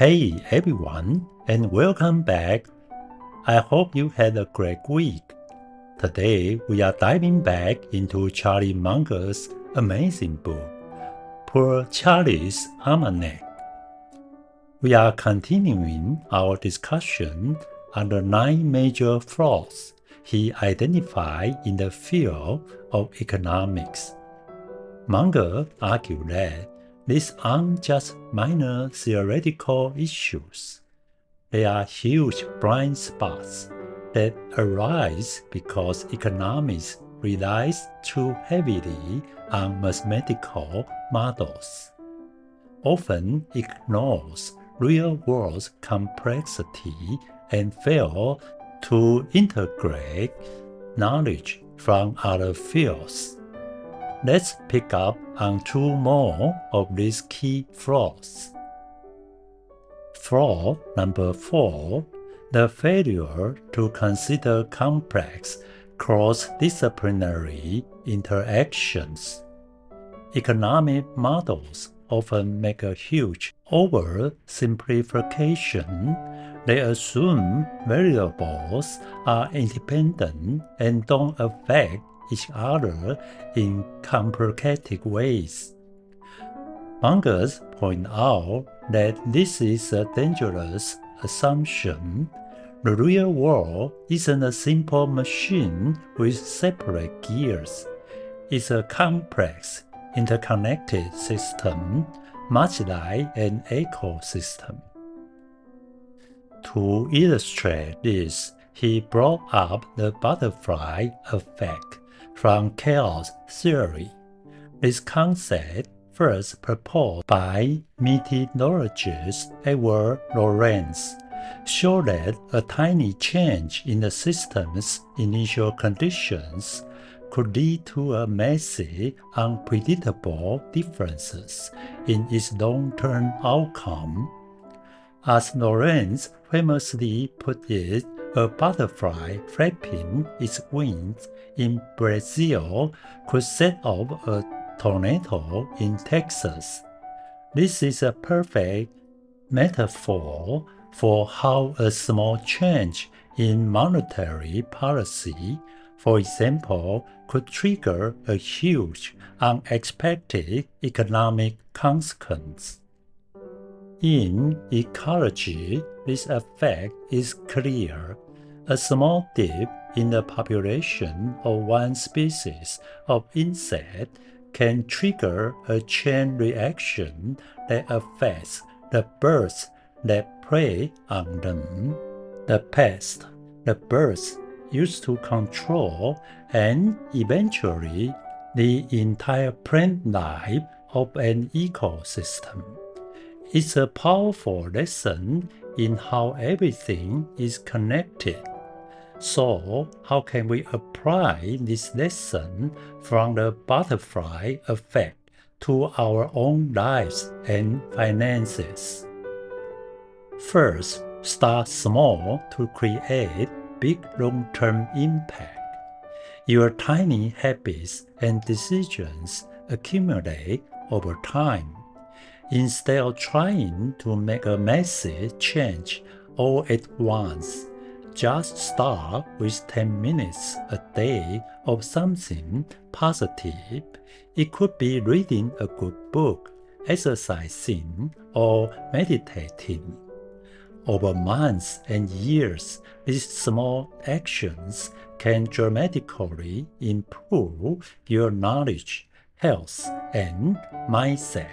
Hey everyone, and welcome back. I hope you had a great week. Today we are diving back into Charlie Munger's amazing book, Poor Charlie's Almanack. We are continuing our discussion on the 9 major flaws he identified in the field of economics. Munger argued that these aren't just minor theoretical issues. They are huge blind spots that arise because economics relies too heavily on mathematical models, often ignores real-world complexity, and fail to integrate knowledge from other fields. Let's pick up on 2 more of these key flaws. Flaw number 4, the failure to consider complex cross-disciplinary interactions. Economic models often make a huge oversimplification. They assume variables are independent and don't affect each other in complicated ways. Munger points out that this is a dangerous assumption. The real world isn't a simple machine with separate gears. It's a complex, interconnected system, much like an ecosystem. To illustrate this, he brought up the butterfly effect from chaos theory. This concept, first proposed by meteorologist Edward Lorenz, showed that a tiny change in the system's initial conditions could lead to a massive, unpredictable differences in its long-term outcome. As Lorenz famously put it, a butterfly flapping its wings in Brazil could set off a tornado in Texas. This is a perfect metaphor for how a small change in monetary policy, for example, could trigger a huge, unexpected economic consequence. In ecology, this effect is clear. A small dip in the population of one species of insect can trigger a chain reaction that affects the birds that prey on them, the pests the birds used to control, and eventually the entire plant life of an ecosystem. It's a powerful lesson in how everything is connected. So, how can we apply this lesson from the butterfly effect to our own lives and finances? First, start small to create big long-term impact. Your tiny habits and decisions accumulate over time. Instead of trying to make a massive change all at once, just start with 10 minutes a day of something positive. It could be reading a good book, exercising, or meditating. Over months and years, these small actions can dramatically improve your knowledge, health, and mindset.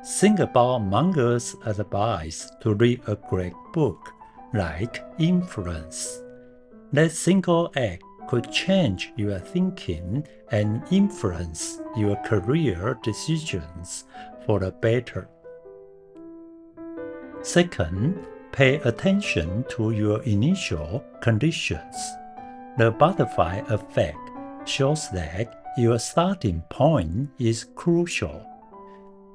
Think about Munger's advice to read a great book, like Influence. That single act could change your thinking and influence your career decisions for the better. Second, pay attention to your initial conditions. The butterfly effect shows that your starting point is crucial.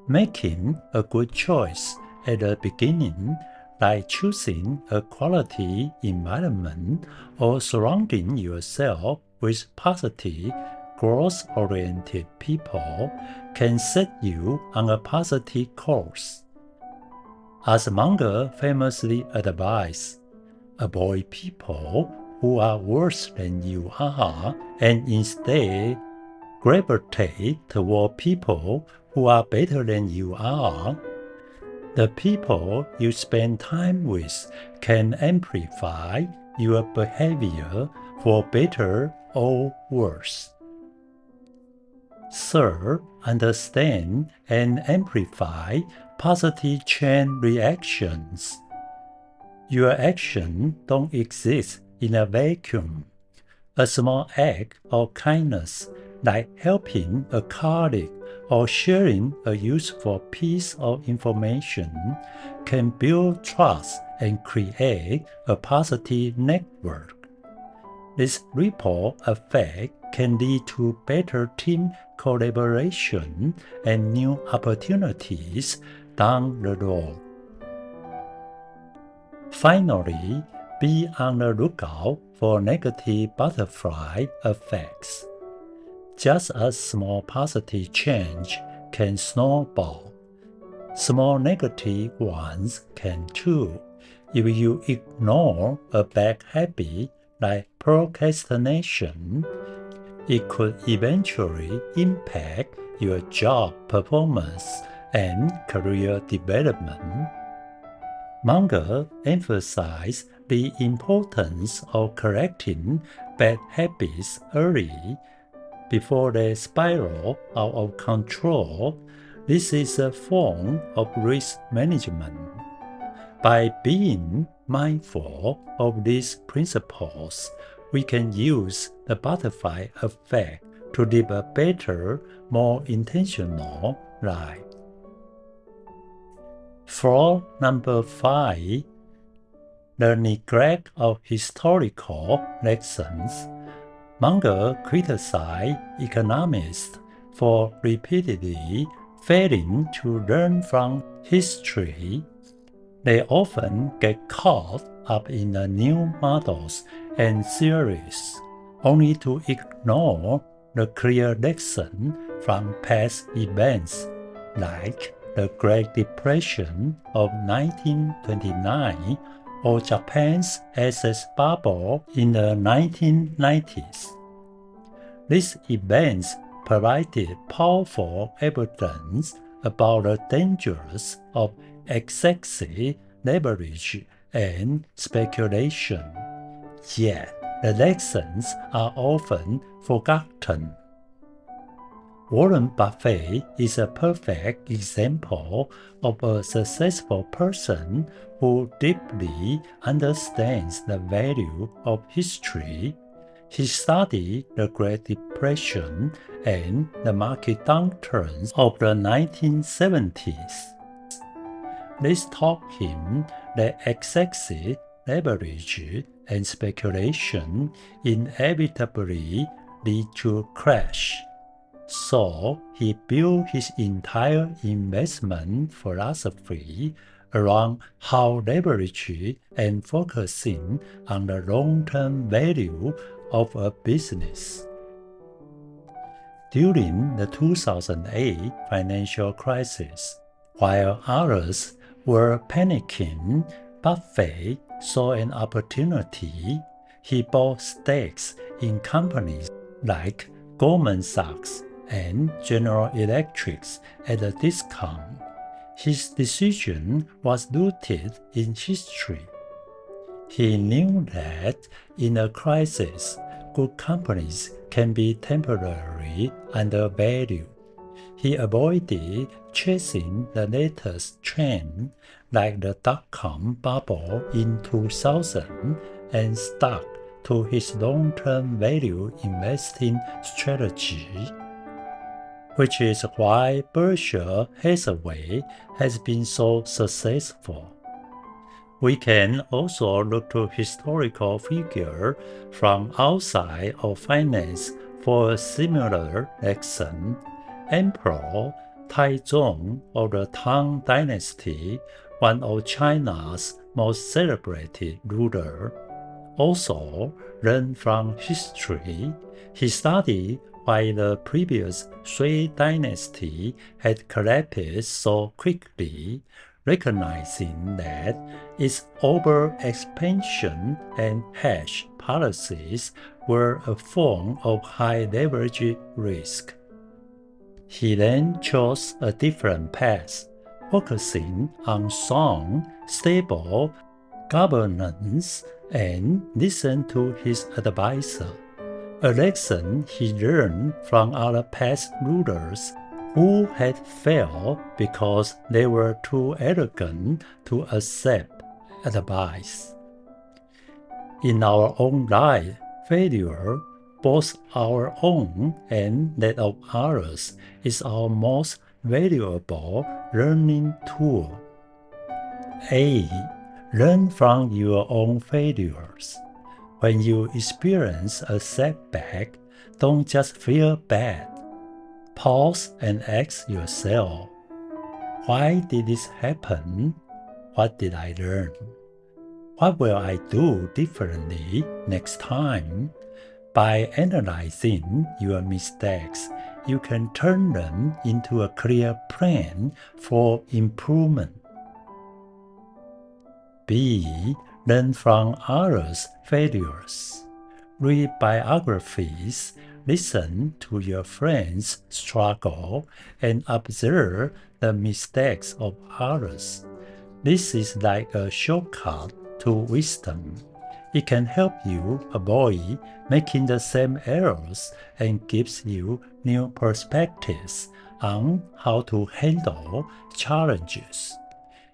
Making a good choice at the beginning, like choosing a quality environment or surrounding yourself with positive, growth-oriented people, can set you on a positive course. As Munger famously advised, avoid people who are worse than you are and instead gravitate toward people who are better than you are. The people you spend time with can amplify your behavior for better or worse. Third, understand and amplify positive chain reactions. Your actions don't exist in a vacuum. A small act of kindness, like helping a colleague or sharing a useful piece of information, can build trust and create a positive network. This ripple effect can lead to better team collaboration and new opportunities down the road. Finally, be on the lookout for negative butterfly effects. Just as small positive change can snowball, small negative ones can too. If you ignore a bad habit like procrastination, it could eventually impact your job performance and career development. Munger emphasized the importance of correcting bad habits early before they spiral out of control. This is a form of risk management. By being mindful of these principles, we can use the butterfly effect to live a better, more intentional life. Flaw number 5. The neglect of historical lessons. Munger criticized economists for repeatedly failing to learn from history. They often get caught up in the new models and theories, only to ignore the clear lesson from past events, like the Great Depression of 1929 or Japan's asset bubble in the 1990s. These events provided powerful evidence about the dangers of excessive leverage and speculation. Yet, the lessons are often forgotten. Warren Buffett is a perfect example of a successful person who deeply understands the value of history. He studied the Great Depression and the market downturns of the 1970s. This taught him that excessive leverage and speculation inevitably lead to crash. So he built his entire investment philosophy around how leverage and focusing on the long-term value of a business. During the 2008 financial crisis, while others were panicking, Buffett saw an opportunity. He bought stakes in companies like Goldman Sachs and General Electric at a discount. His decision was rooted in history. He knew that in a crisis, good companies can be temporarily undervalued. He avoided chasing the latest trend, like the dot-com bubble in 2000, and stuck to his long-term value investing strategy, which is why Berkshire Hathaway has been so successful. We can also look to historical figures from outside of finance for a similar lesson. Emperor Taizong of the Tang Dynasty, one of China's most celebrated rulers, also learned from history. He studied why the previous Sui dynasty had collapsed so quickly, recognizing that its overexpansion and hedge policies were a form of high-leverage risk. He then chose a different path, focusing on sound, stable governance and listened to his advisor, a lesson he learned from other past rulers who had failed because they were too arrogant to accept advice. In our own life, failure, both our own and that of others, is our most valuable learning tool. A. Learn from your own failures. When you experience a setback, don't just feel bad. Pause and ask yourself, why did this happen? What did I learn? What will I do differently next time? By analyzing your mistakes, you can turn them into a clear plan for improvement. B. Learn from others' failures. Read biographies, listen to your friends' struggle, and observe the mistakes of others. This is like a shortcut to wisdom. It can help you avoid making the same errors and gives you new perspectives on how to handle challenges.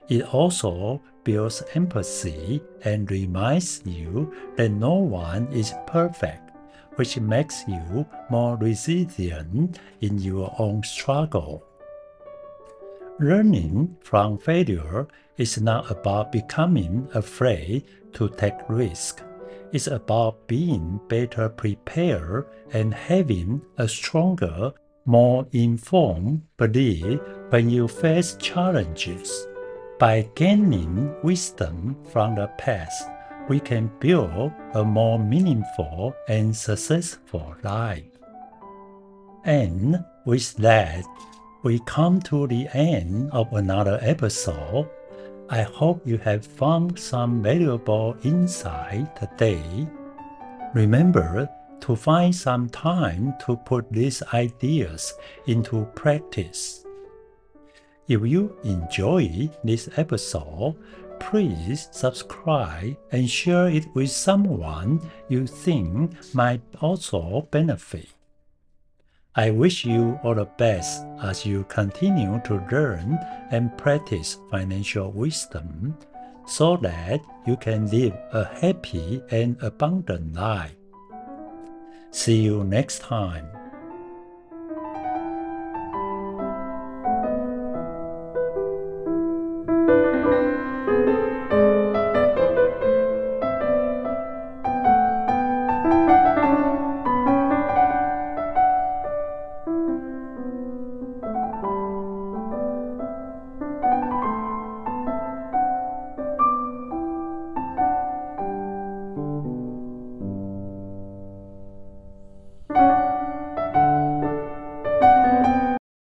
It also builds empathy and reminds you that no one is perfect, which makes you more resilient in your own struggle. Learning from failure is not about becoming afraid to take risks. It's about being better prepared and having a stronger, more informed belief when you face challenges. By gaining wisdom from the past, we can build a more meaningful and successful life. And with that, we come to the end of another episode. I hope you have found some valuable insight today. Remember to find some time to put these ideas into practice. If you enjoy this episode, please subscribe and share it with someone you think might also benefit. I wish you all the best as you continue to learn and practice financial wisdom so that you can live a happy and abundant life. See you next time.